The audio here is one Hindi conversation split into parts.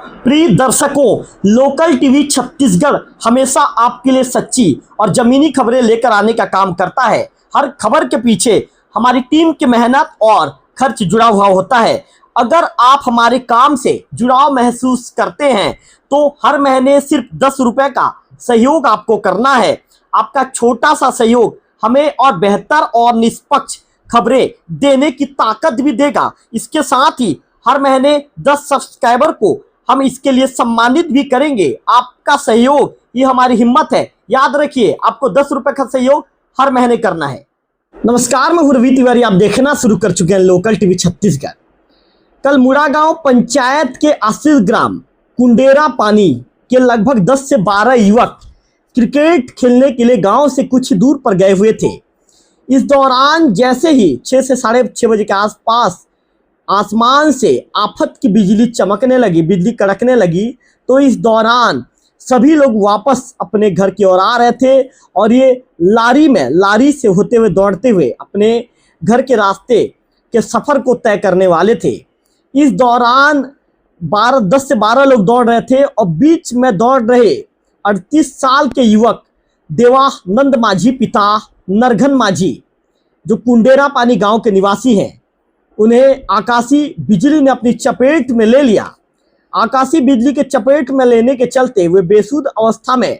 प्रिय दर्शकों, लोकल टीवी छत्तीसगढ़ हमेशा आपके लिए सच्ची और जमीनी खबरें लेकर आने का काम करता है। हर खबर के पीछे हमारी टीम की मेहनत और खर्च जुड़ा हुआ होता है। अगर आप हमारे काम से जुड़ाव महसूस करते हैं तो हर महीने सिर्फ 10 रुपए का सहयोग आपको करना है। आपका छोटा सा सहयोग हमें और बेहतर और निष्पक्ष खबरें देने की ताकत भी देगा। इसके साथ ही हर महीने 10 सब्सक्राइबर को हम इसके लिए सम्मानित भी करेंगे। आपका सहयोग ये हमारी हिम्मत है। याद रखिए, आपको 10 रुपए का सहयोग हर महीने करना है। नमस्कार, मैं रवि तिवारी। आप देखना शुरू कर चुके हैं लोकल टीवी छत्तीसगढ़। कल मुड़ागांव पंचायत के आशीष ग्राम कुंडेरा पानी के लगभग 10 से 12 युवक क्रिकेट खेलने के लिए गांव से कुछ दूर पर गए हुए थे। इस दौरान जैसे ही 6 से 6:30 बजे के आसपास आसमान से आफत की बिजली चमकने लगी, बिजली कड़कने लगी, तो इस दौरान सभी लोग वापस अपने घर की ओर आ रहे थे और ये लारी से होते हुए दौड़ते हुए अपने घर के रास्ते के सफ़र को तय करने वाले थे। इस दौरान 10 से 12 लोग दौड़ रहे थे और बीच में दौड़ रहे 38 साल के युवक देवानंद माझी पिता नरघन माझी, जो कुंडेरा पानी गांव के निवासी हैं, उन्हें आकाशीय बिजली ने अपनी चपेट में ले लिया। आकाशीय बिजली के चपेट में लेने के चलते वे बेसुध अवस्था में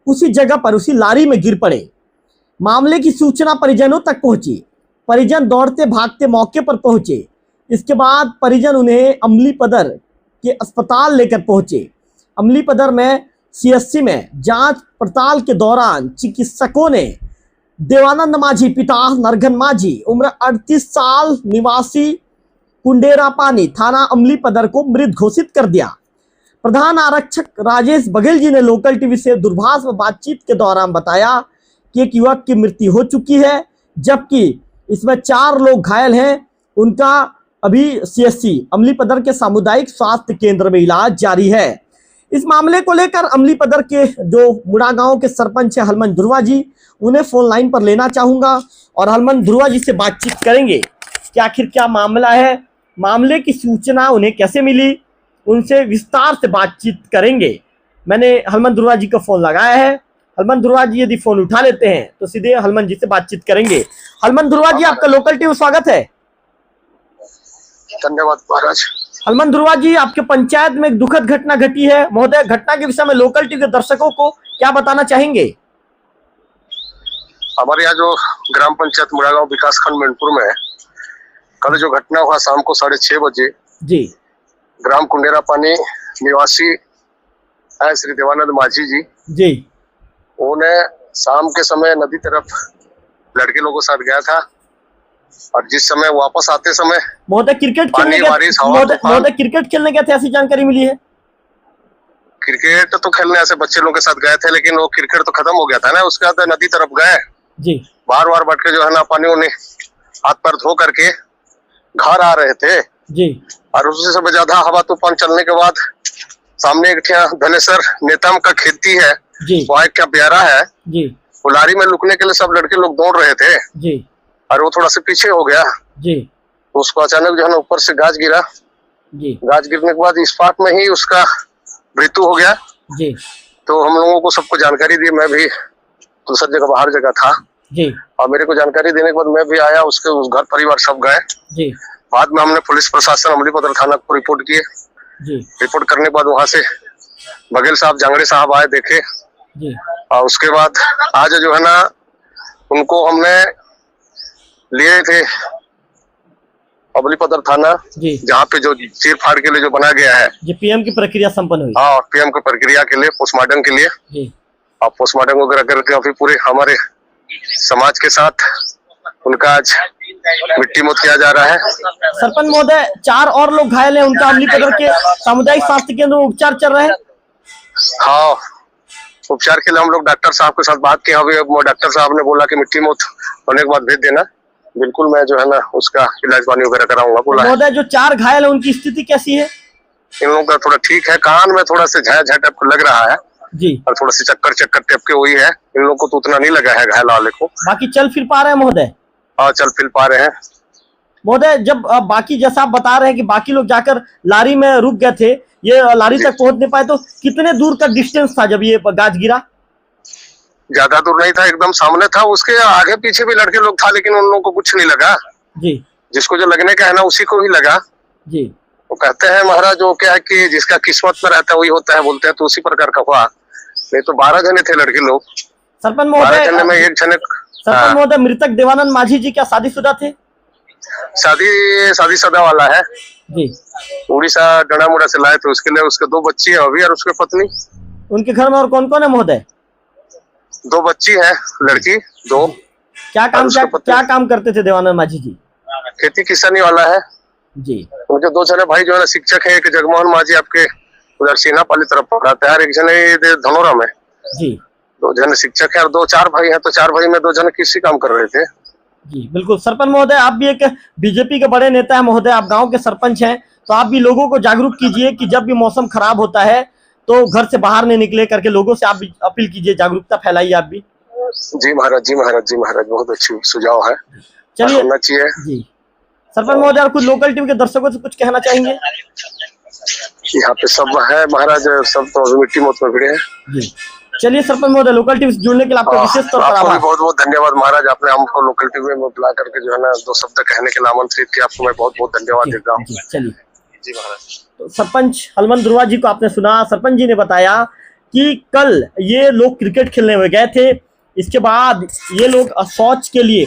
उसी जगह पर उसी लारी में गिर पड़े। मामले की सूचना परिजनों तक पहुंची। परिजन दौड़ते भागते मौके पर पहुंचे। इसके बाद परिजन उन्हें अमलीपदर के अस्पताल लेकर पहुंचे। अमलीपदर में सीएससी में जांच पड़ताल के दौरान चिकित्सकों ने देवानंद माझी पिता नरघन माझी उम्र 38 साल निवासी कुंडेरा पानी थाना अमलीपदर को मृत घोषित कर दिया। प्रधान आरक्षक राजेश बघेल जी ने लोकल टीवी से दूरभाष में बातचीत के दौरान बताया कि एक युवक की मृत्यु हो चुकी है, जबकि इसमें 4 लोग घायल हैं। उनका अभी सीएससी अमलीपदर के सामुदायिक स्वास्थ्य केंद्र में इलाज जारी है। इस मामले को लेकर अमलीपदर के जो मुड़ागांव के सरपंच है हलमन ध्रुवा जी, उन्हें फोन लाइन पर लेना चाहूंगा और हलमन ध्रुवा जी से बातचीत करेंगे कि आखिर क्या मामला है, मामले की सूचना उन्हें कैसे मिली, उनसे विस्तार से बातचीत करेंगे। मैंने हलमन ध्रुवा जी को फोन लगाया है। हलमन ध्रुवा जी यदि फोन उठा लेते हैं तो सीधे हलमन जी से बातचीत करेंगे। हलमन ध्रुवा जी, आपका लोकल टीवी स्वागत है। धन्यवाद महाराज। हलमन ध्रुवा जी, आपके पंचायत में एक दुखद घटना घटी है। महोदय, घटना के विषय में लोकल टीवी के दर्शकों को क्या बताना चाहेंगे? हमारे यहाँ जो ग्राम पंचायत मुड़ागांव विकास खंड मैनपुर में कल जो घटना हुआ शाम को 6:30 बजे जी, ग्राम कुंडेरा पानी निवासी है श्री देवानंद माझी जी, उन्हें शाम के समय नदी तरफ लड़के लोगों के साथ गया था और जिस समय वापस आते समय महोदय क्रिकेट खेलने गए थे, ऐसी जानकारी मिली है। क्रिकेट तो खेलने ऐसे बच्चे लोगों के साथ गए थे, लेकिन वो क्रिकेट तो खत्म हो गया था ना। उसके बाद नदी तरफ गए जी, बार बैठ के जो है ना पानी उन्हें हाथ पैर धो करके घर आ रहे थे जी। और उससे सब ज्यादा हवा तूफान चलने के बाद सामने एक धनेसर नेतम का खेती है जी, वहाँ क्या प्यारा है जी, उलारी में लुकने के लिए सब लड़के लोग दौड़ रहे थे जी, और वो थोड़ा सा पीछे हो गया जी। उसको अचानक जो है ना ऊपर से गाज गिरा जी। गाज गिरने के बाद स्पॉट में ही उसका मृत्यु हो गया जी। तो हम लोगों को सबको जानकारी दी। मैं भी दूसरी जगह बाहर जगह था जी, और मेरे को जानकारी देने के बाद मैं भी आया। उसके उस घर परिवार सब गए जी। बाद में हमने पुलिस प्रशासन अमलीपदर थाना को रिपोर्ट किए जी। रिपोर्ट करने के बाद वहां से बघेल साहब जांगड़े साहब आए, देखे जी। और उसके बाद आज जो है ना उनको हमने लिए थे अमलीपदर थाना जी, जहाँ पे जो चीर फाड़ के लिए जो बना गया है जी, पीएम की प्रक्रिया संपन्न हुई। हाँ, पीएम की प्रक्रिया के लिए पोस्टमार्टम के लिए जी। और पोस्टमार्टम वगैरह करके अभी पूरे हमारे समाज के साथ उनका आज मिट्टी मोत किया जा रहा है। सरपंच महोदय, 4 और लोग घायल हैं, उनका अमलीपदर के सामुदायिक स्वास्थ्य केंद्र में उपचार चल रहा है। हाँ, उपचार के लिए हम लोग डॉक्टर साहब के साथ बात किया। अभी डॉक्टर साहब ने बोला कि मिट्टी मोत होने के बाद भेज देना। बिल्कुल, मैं जो है ना उसका इलाज पानी वगैरह कराऊंगा बोला। महोदय, जो 4 घायल है उनकी स्थिति कैसी है? इन लोगों का थोड़ा ठीक है, कान में थोड़ा सा झा टाइप लग रहा है जी, और थोड़ा सी चक्कर टाइप के वही है। इन लोगों को तो उतना नहीं लगा है घायल वाले को। बाकी चल फिर पा रहे हैं महोदय? हाँ, चल फिर पा रहे हैं। महोदय, जब बाकी जैसा आप बता रहे हैं कि बाकी लोग जाकर लारी में रुक गए थे, ये लारी तक पहुंच नहीं पाए, तो कितने दूर का डिस्टेंस था जब ये गाज गिरा? ज्यादा दूर नहीं था, एकदम सामने था। उसके आगे पीछे भी लड़के लोग था, लेकिन उन लोगों को कुछ नहीं लगा जी। जिसको जो लगने का है ना उसी को ही लगा जी। वो कहते हैं महाराज, जो क्या है कि जिसका किस्मत में रहता है वही होता है बोलते हैं, तो उसी प्रकार का हुआ। नहीं तो 12 जने थे लड़के लोग। सरपंच 12 जने में एक जने। सरपंच महोदय, मृतक देवानंद माझी जी क्या शादीशुदा थे? शादी सदा वाला है जी। उड़ीसा डंडामुड़ा से लाए थे उसके लिए। उसके 2 बच्ची है अभी और उसके पत्नी। उनके घर में और कौन कौन है महोदय? 2 बच्ची है, लड़की 2। क्या काम करते थे देवानंद माझी जी? खेती किसानी वाला है जी। मुझे 2 जने भाई जो है शिक्षक है। एक जगमोहन माझी आपके उधर सीनापाली तरफ पढ़ाते हैं, और एक जने धनोरा में। जी। 2 जने शिक्षक है और 4 भाई हैं, तो 4 भाई में 2 जने कृषि काम कर रहे थे। जी बिल्कुल। सरपंच महोदय, आप भी एक बीजेपी के बड़े नेता है महोदय, आप गांव के सरपंच हैं, तो आप भी लोगों को जागरूक कीजिए कि जब भी मौसम खराब होता है तो घर से बाहर नहीं निकले करके लोगों से आप भी अपील कीजिए, जागरूकता फैलाइए आप भी। जी महाराज, जी महाराज, जी महाराज, बहुत अच्छी सुझाव है, चलिए होना चाहिए। जी। सरपंच महोदय, और कुछ लोकल टीवी के दर्शकों से कुछ कहना चाहेंगे? यहाँ पे सब है महाराज, सब तो मिट्टी मौत में भिड़े हैं। जी। चलिए सरपंच महोदय, लोकल टीवी से जुड़ने के लिए आपका विशेष तौर पर आभार। बहुत बहुत धन्यवाद महाराज, आपने हमको लोकल टीवी में बुला करके जो है ना 2 शब्द कहने के लिए आमंत्रित किया, आपको मैं बहुत बहुत धन्यवाद देता हूँ। चलिए जी महाराज। तो सरपंच हलमन ध्रुवा जी को आपने सुना। सरपंच जी ने बताया कि कल ये लोग क्रिकेट खेलने में गए थे, इसके बाद ये लोग शौच के लिए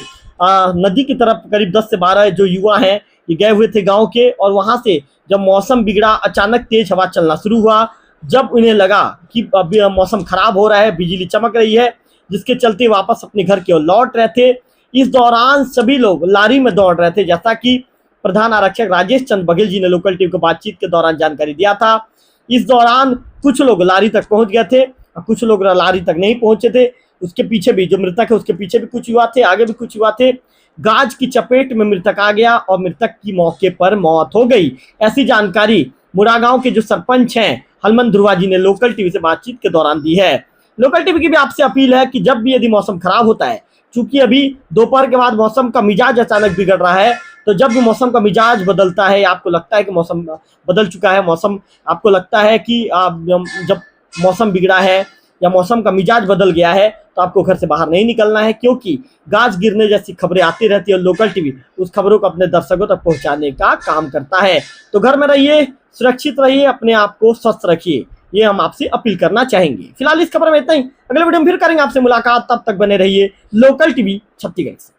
नदी की तरफ करीब 10 से 12 जो युवा हैं ये गए हुए थे गांव के, और वहां से जब मौसम बिगड़ा, अचानक तेज हवा चलना शुरू हुआ, जब उन्हें लगा कि अभी मौसम खराब हो रहा है, बिजली चमक रही है, जिसके चलते वापस अपने घर की ओर लौट रहे थे। इस दौरान सभी लोग लारी में दौड़ रहे थे, जैसा कि प्रधान आरक्षक राजेश चंद्र बघेल जी ने लोकल टीवी को बातचीत के दौरान जानकारी दिया था। इस दौरान कुछ लोग लारी तक पहुंच गए थे और कुछ लोग लारी तक नहीं पहुंचे थे। उसके पीछे भी जो मृतक है उसके पीछे भी कुछ युवा थे, आगे भी कुछ युवा थे। गाज की चपेट में मृतक आ गया और मृतक की मौके पर मौत हो गई। ऐसी जानकारी मुरागांव के जो सरपंच हैं हलमन ध्रुवा जी ने लोकल टीवी से बातचीत के दौरान दी है। लोकल टीवी की भी आपसे अपील है कि जब भी यदि मौसम खराब होता है, चूंकि अभी दोपहर के बाद मौसम का मिजाज अचानक बिगड़ रहा है, तो जब भी मौसम का मिजाज बदलता है, आपको लगता है कि मौसम बदल चुका है, मौसम आपको लगता है कि जब मौसम बिगड़ा है या मौसम का मिजाज बदल गया है, तो आपको घर से बाहर नहीं निकलना है, क्योंकि गाज गिरने जैसी खबरें आती रहती है और लोकल टीवी उस खबरों को अपने दर्शकों तक पहुंचाने का काम करता है। तो घर में रहिए, सुरक्षित रहिए, अपने आप को स्वस्थ रखिए, ये हम आपसे अपील करना चाहेंगे। फिलहाल इस खबर में इतना ही, अगले वीडियो में फिर करेंगे आपसे मुलाकात, तब तक बने रहिए लोकल टीवी छत्तीसगढ़ से।